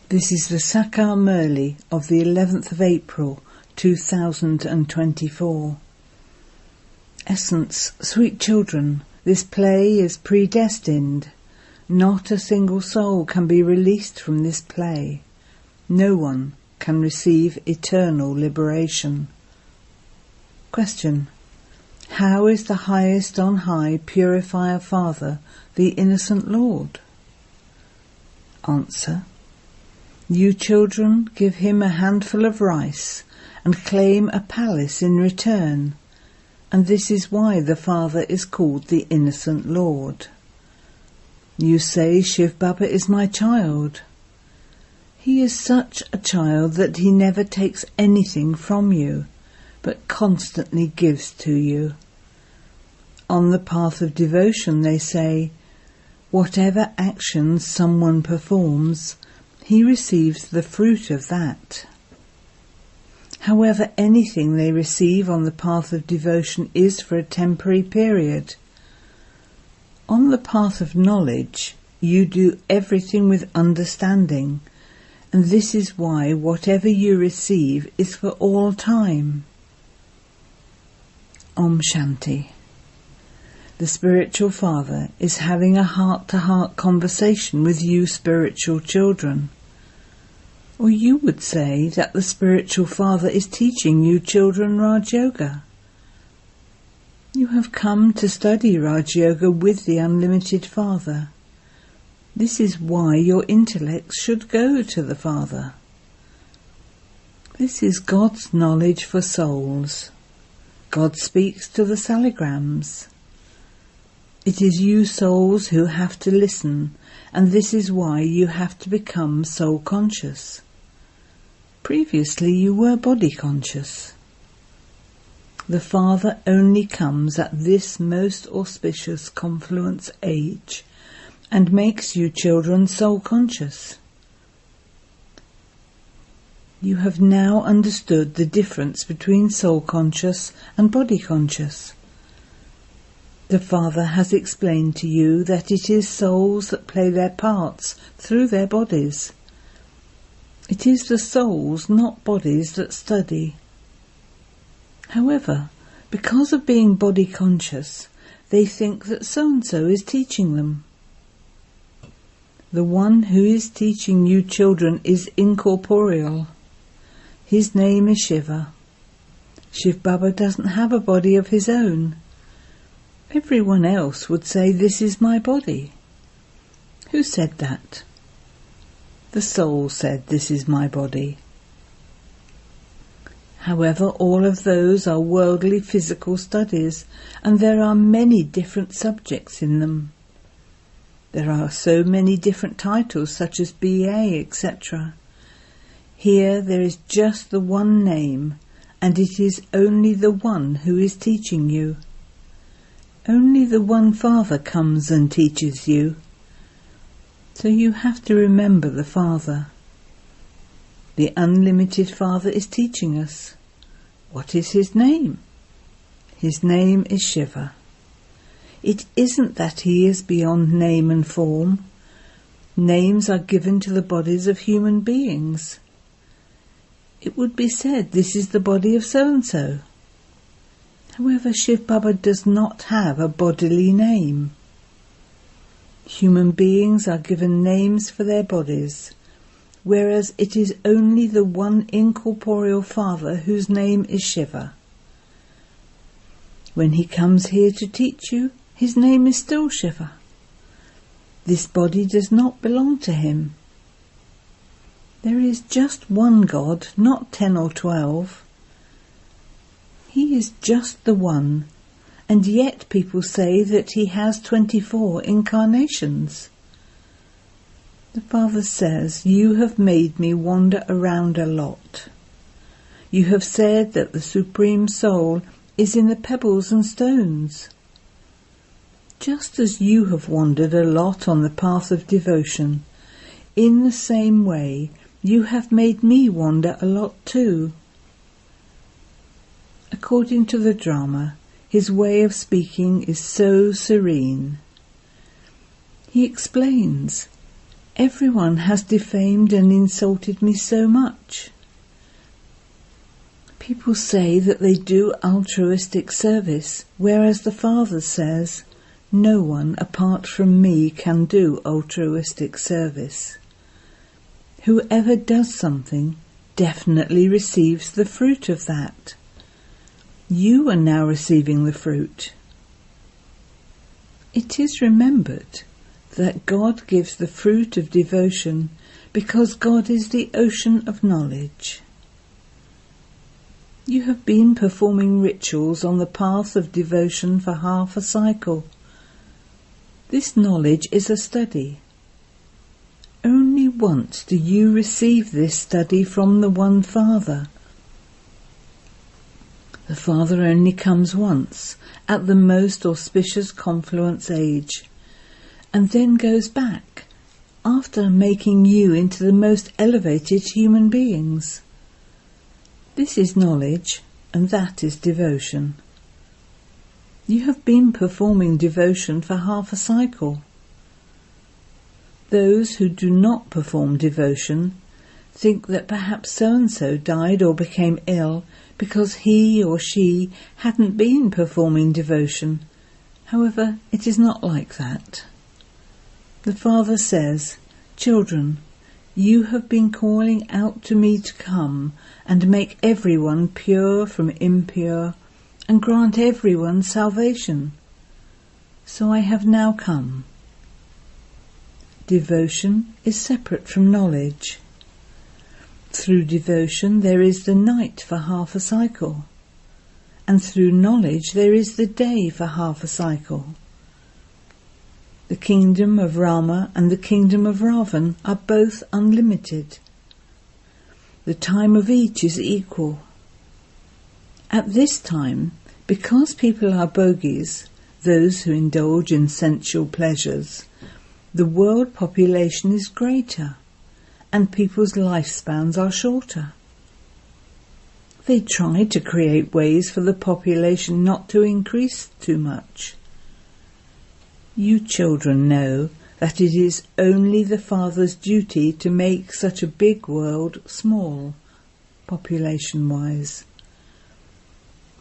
This is the Sakar Murli of the 11th of April 2024. Essence, sweet children, this play is predestined. Not a single soul can be released from this play. No one can receive eternal liberation. Question: how is the highest on high purifier Father, the innocent Lord? Answer: you children give him a handful of rice and claim a palace in return, and this is why the Father is called the innocent Lord. You say Shivbaba is my child. He is such a child that he never takes anything from you, but constantly gives to you. On the path of devotion they say, whatever actions someone performs, he receives the fruit of that. However, anything they receive on the path of devotion is for a temporary period. On the path of knowledge, you do everything with understanding, and this is why whatever you receive is for all time. Om Shanti. The spiritual father is having a heart-to-heart conversation with you spiritual children. Or you would say that the spiritual father is teaching you children Raj Yoga. You have come to study Raj Yoga with the unlimited Father. This is why your intellects should go to the Father. This is God's knowledge for souls. God speaks to the saligrams. It is you souls who have to listen, and this is why you have to become soul conscious. Previously you were body conscious. The Father only comes at this most auspicious confluence age and makes you children soul conscious. You have now understood the difference between soul conscious and body conscious. The Father has explained to you that it is souls that play their parts through their bodies. It is the souls, not bodies, that study. However, because of being body conscious, they think that so-and-so is teaching them. The one who is teaching you children is incorporeal. His name is Shiva. Shivbaba doesn't have a body of his own. Everyone else would say, this is my body. Who said that? The soul said, this is my body. However, all of those are worldly physical studies, and there are many different subjects in them. There are so many different titles, such as BA, etc. Here there is just the one name, and it is only the one who is teaching you. Only the one Father comes and teaches you. So you have to remember the Father. The unlimited Father is teaching us. What is his name? His name is Shiva. It isn't that he is beyond name and form. Names are given to the bodies of human beings. It would be said, this is the body of so-and-so. However, Shivbaba does not have a bodily name. Human beings are given names for their bodies, whereas it is only the one incorporeal Father whose name is Shiva. When he comes here to teach you, his name is still Shiva. This body does not belong to him. There is just one God, not 10 or 12. He is just the one, and yet people say that he has 24 incarnations. The Father says, you have made me wander around a lot. You have said that the Supreme Soul is in the pebbles and stones. Just as you have wandered a lot on the path of devotion, in the same way you have made me wander a lot too. According to the drama, his way of speaking is so serene. He explains, Everyone has defamed and insulted me so much. People say that they do altruistic service, whereas the Father says, no one apart from me can do altruistic service. Whoever does something definitely receives the fruit of that. You are now receiving the fruit. It is remembered that God gives the fruit of devotion because God is the ocean of knowledge. You have been performing rituals on the path of devotion for half a cycle. This knowledge is a study. Only once do you receive this study from the One Father. The Father only comes once, at the most auspicious confluence age, and then goes back, after making you into the most elevated human beings. This is knowledge, and that is devotion. You have been performing devotion for half a cycle. Those who do not perform devotion think that perhaps so-and-so died or became ill because he or she hadn't been performing devotion. However, it is not like that. The Father says, children, you have been calling out to me to come and make everyone pure from impure and grant everyone salvation. So I have now come. Devotion is separate from knowledge. Through devotion there is the night for half a cycle, and through knowledge there is the day for half a cycle. The kingdom of Rama and the kingdom of Ravan are both unlimited. The time of each is equal. At this time, because people are bogies, those who indulge in sensual pleasures, the world population is greater, and people's lifespans are shorter. They try to create ways for the population not to increase too much. You children know that it is only the Father's duty to make such a big world small, population-wise.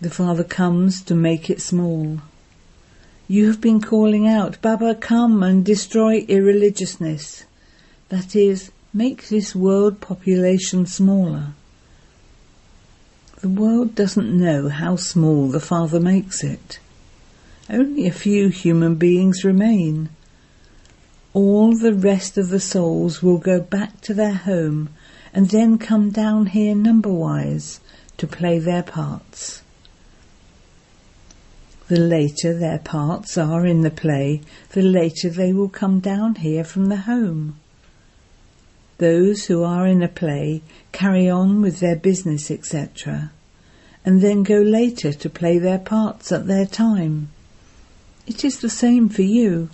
The Father comes to make it small. You have been calling out, Baba, come and destroy irreligiousness. That is, make this world population smaller. The world doesn't know how small the Father makes it. Only a few human beings remain. All the rest of the souls will go back to their home and then come down here number-wise to play their parts. The later their parts are in the play, the later they will come down here from the home. Those who are in a play carry on with their business, etc., and then go later to play their parts at their time. It is the same for you.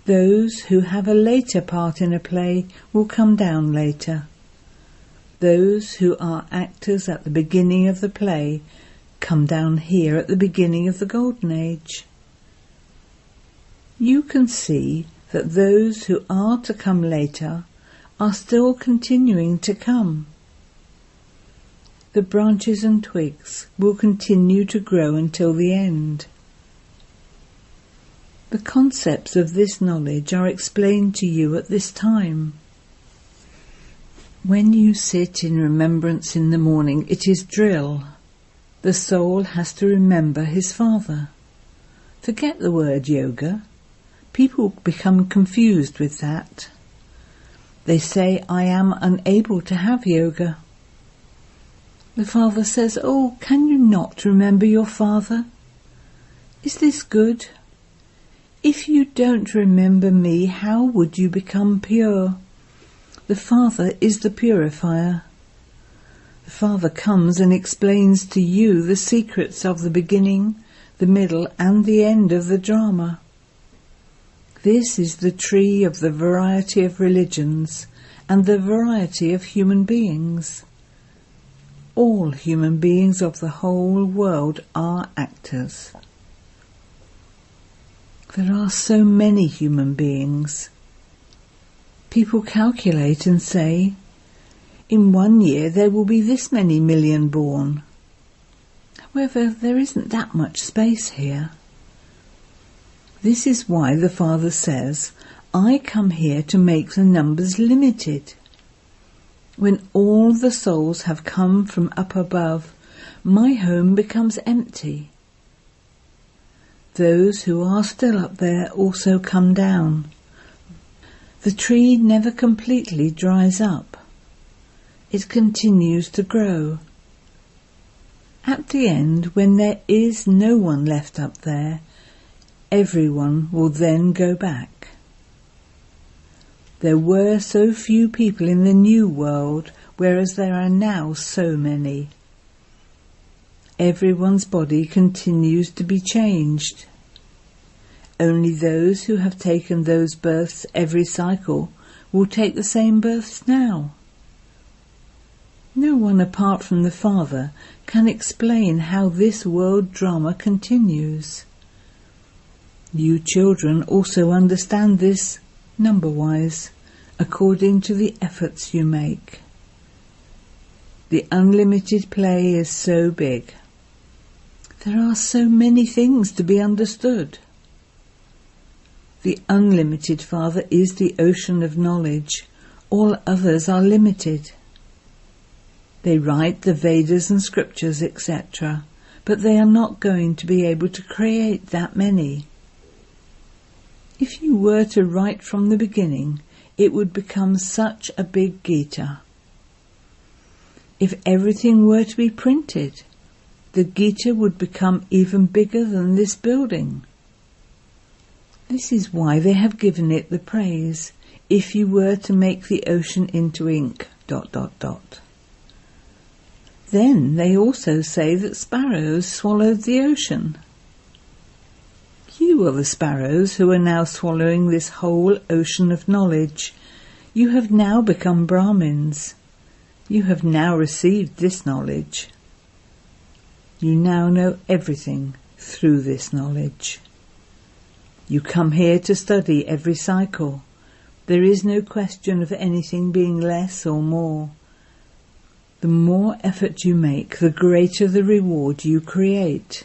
Those who have a later part in a play will come down later. Those who are actors at the beginning of the play come down here at the beginning of the Golden Age. You can see that those who are to come later are still continuing to come. The branches and twigs will continue to grow until the end. The concepts of this knowledge are explained to you at this time. When you sit in remembrance in the morning, it is drill. The soul has to remember his Father. Forget the word yoga. People become confused with that. They say, I am unable to have yoga. The Father says, oh, can you not remember your Father? Is this good? If you don't remember me, how would you become pure? The Father is the purifier. The Father comes and explains to you the secrets of the beginning, the middle and the end of the drama. This is the tree of the variety of religions and the variety of human beings. All human beings of the whole world are actors. There are so many human beings. People calculate and say, in 1 year there will be this many million born. However, there isn't that much space here. This is why the Father says, I come here to make the numbers limited. When all the souls have come from up above, my home becomes empty. Those who are still up there also come down. The tree never completely dries up. It continues to grow. At the end, when there is no one left up there, everyone will then go back. There were so few people in the new world, whereas there are now so many. Everyone's body continues to be changed. Only those who have taken those births every cycle will take the same births now. No one apart from the Father can explain how this world drama continues. You children also understand this number-wise, according to the efforts you make. The unlimited play is so big. There are so many things to be understood. The unlimited Father is the ocean of knowledge. All others are limited. They write the Vedas and scriptures, etc., but they are not going to be able to create that many. If you were to write from the beginning, it would become such a big Gita. If everything were to be printed, the Gita would become even bigger than this building. This is why they have given it the praise, if you were to make the ocean into ink, ... Then they also say that sparrows swallowed the ocean. You are the sparrows who are now swallowing this whole ocean of knowledge. You have now become Brahmins. You have now received this knowledge. You now know everything through this knowledge. You come here to study every cycle. There is no question of anything being less or more. The more effort you make, the greater the reward you create.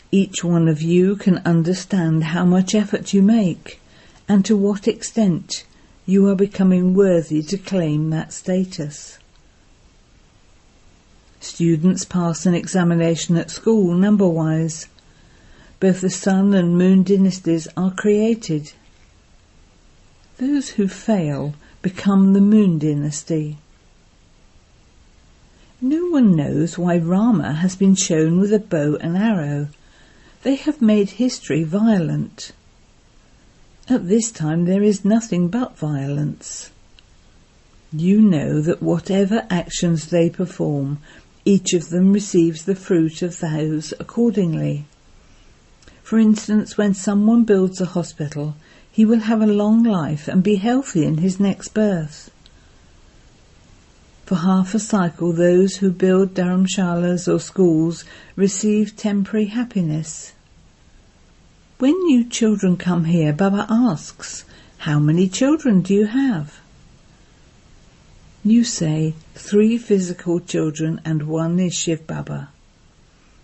Each one of you can understand how much effort you make and to what extent you are becoming worthy to claim that status. Students pass an examination at school number-wise. Both the sun and moon dynasties are created. Those who fail become the moon dynasty. No one knows why Rama has been shown with a bow and arrow. They have made history violent. At this time there is nothing but violence. You know that whatever actions they perform, each of them receives the fruit of those accordingly. For instance, when someone builds a hospital, he will have a long life and be healthy in his next birth. For half a cycle, those who build dharamshalas or schools receive temporary happiness. When you children come here, Baba asks, how many children do you have? You say, 3 physical children and 1 is shivbaba,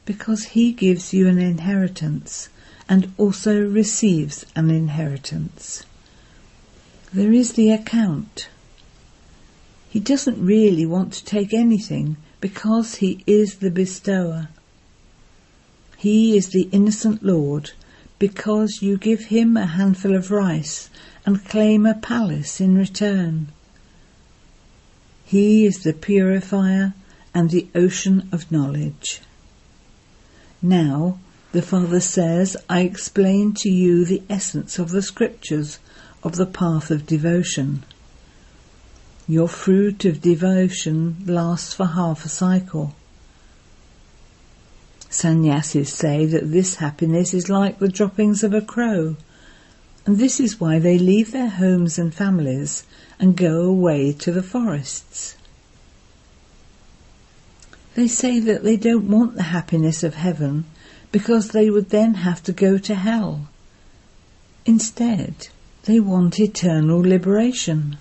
because he gives you an inheritance and also receives an inheritance. There is the account. He doesn't really want to take anything because he is the bestower. He is the innocent Lord because you give him a handful of rice and claim a palace in return. He is the purifier and the ocean of knowledge. Now, the Father says, I explain to you the essence of the scriptures of the path of devotion. Your fruit of devotion lasts for half a cycle. Sannyasis say that this happiness is like the droppings of a crow, and this is why they leave their homes and families and go away to the forests. They say that they don't want the happiness of heaven because they would then have to go to hell. Instead, They want eternal liberation.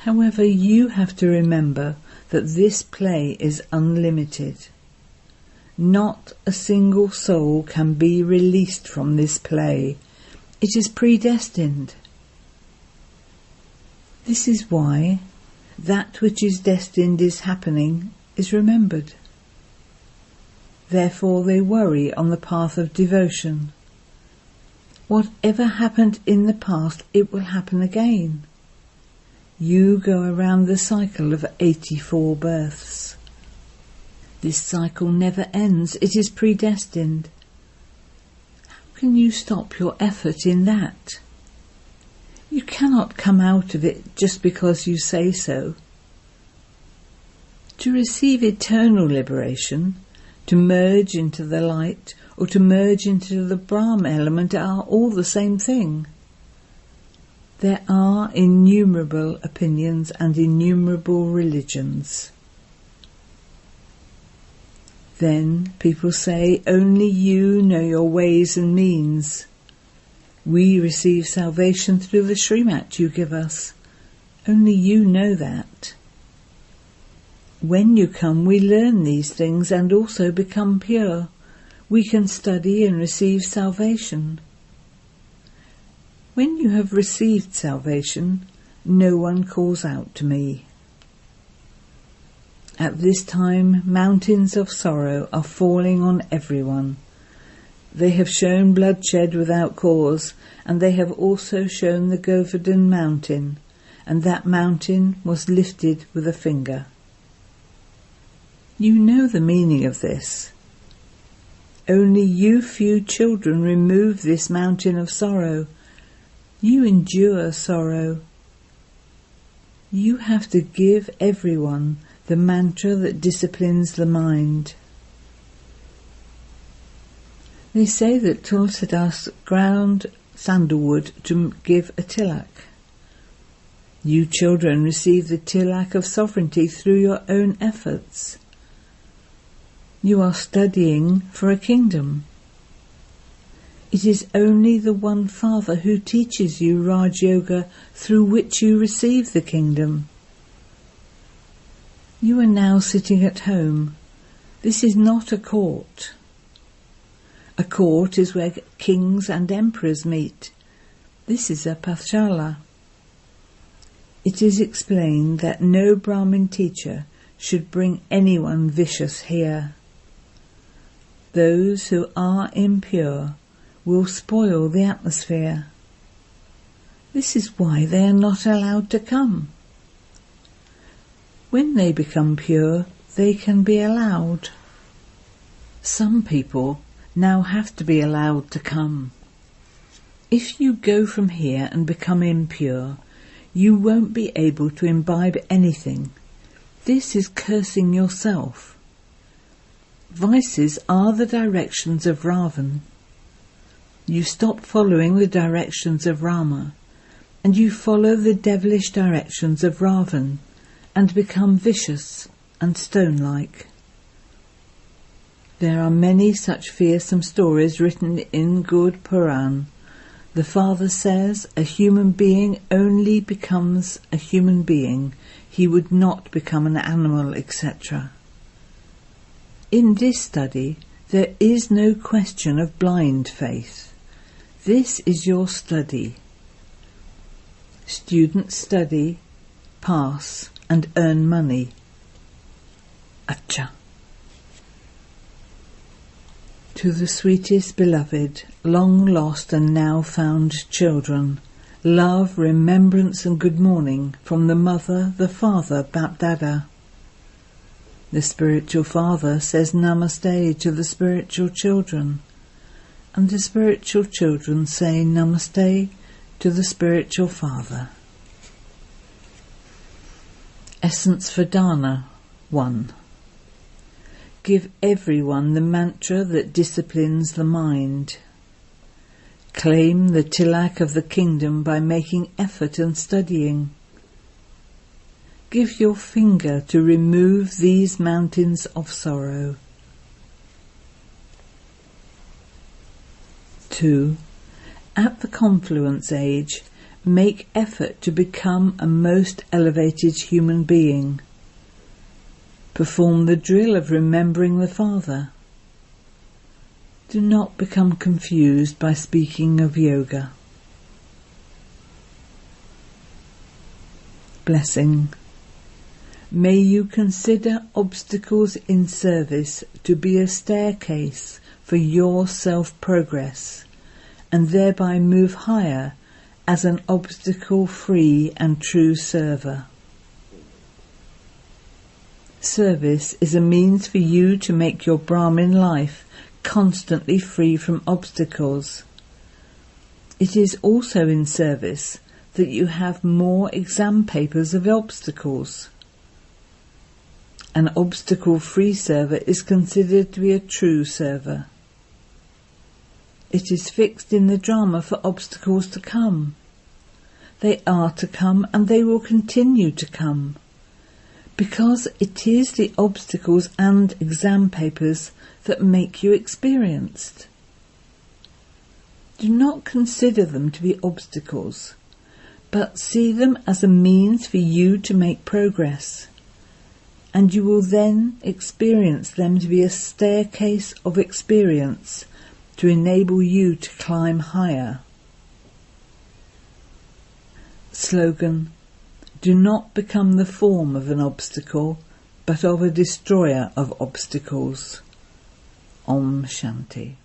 However, you have to remember that this play is unlimited. Not a single soul can be released from this play. It is predestined. This is why that which is destined is happening is remembered. Therefore they worry on the path of devotion. Whatever happened in the past, it will happen again. You go around the cycle of 84 births. This cycle never ends. It is predestined. How can you stop your effort in that? You cannot come out of it just because you say so. To receive eternal liberation, to merge into the light, or to merge into the Brahma element are all the same thing. There are innumerable opinions and innumerable religions. Then people say, only you know your ways and means. We receive salvation through the Srimat you give us. Only you know that. When you come, we learn these things and also become pure. We can study and receive salvation. When you have received salvation, no one calls out to me. At this time, mountains of sorrow are falling on everyone. They have shown bloodshed without cause, and they have also shown the Govardhan mountain, and that mountain was lifted with a finger. You know the meaning of this. Only you few children remove this mountain of sorrow. You endure sorrow. You have to give everyone the mantra that disciplines the mind. They say that Tulsidas ground sandalwood to give a tilak. You children receive the tilak of sovereignty through your own efforts. You are studying for a kingdom. It is only the one Father who teaches you Raj Yoga through which you receive the kingdom. You are now sitting at home. This is not a court. A court is where kings and emperors meet. This is a pathshala. It is explained that no Brahmin teacher should bring anyone vicious here. Those who are impure will spoil the atmosphere. This is why they are not allowed to come. When they become pure, they can be allowed. Some people now have to be allowed to come. If you go from here and become impure, you won't be able to imbibe anything. This is cursing yourself. Vices are the directions of Ravan. You stop following the directions of Rama, and you follow the devilish directions of Ravan, and become vicious and stone-like. There are many such fearsome stories written in good Puran. The Father says a human being only becomes a human being. He would not become an animal, etc. In this study, there is no question of blind faith. This is your study. Students study, pass, and earn money. Acha. To the sweetest beloved, long lost and now found children, love, remembrance and good morning from the Mother, the Father, BapDada. The spiritual father says Namaste to the spiritual children, and the spiritual children say Namaste to the spiritual father. Essence for Dana 1. Give everyone the mantra that disciplines the mind. Claim the tilak of the kingdom by making effort and studying. Give your finger to remove these mountains of sorrow. 2. At the confluence age, make effort to become a most elevated human being. Perform the drill of remembering the Father. Do not become confused by speaking of yoga. Blessing. May you consider obstacles in service to be a staircase for your self-progress, and thereby move higher as an obstacle-free and true server. Service is a means for you to make your Brahmin life constantly free from obstacles. It is also in service that you have more exam papers of obstacles. An obstacle-free server is considered to be a true server. It is fixed in the drama for obstacles to come. They are to come and they will continue to come, because it is the obstacles and exam papers that make you experienced. Do not consider them to be obstacles, but see them as a means for you to make progress, and you will then experience them to be a staircase of experience to enable you to climb higher. Slogan: do not become the form of an obstacle, but of a destroyer of obstacles. Om Shanti.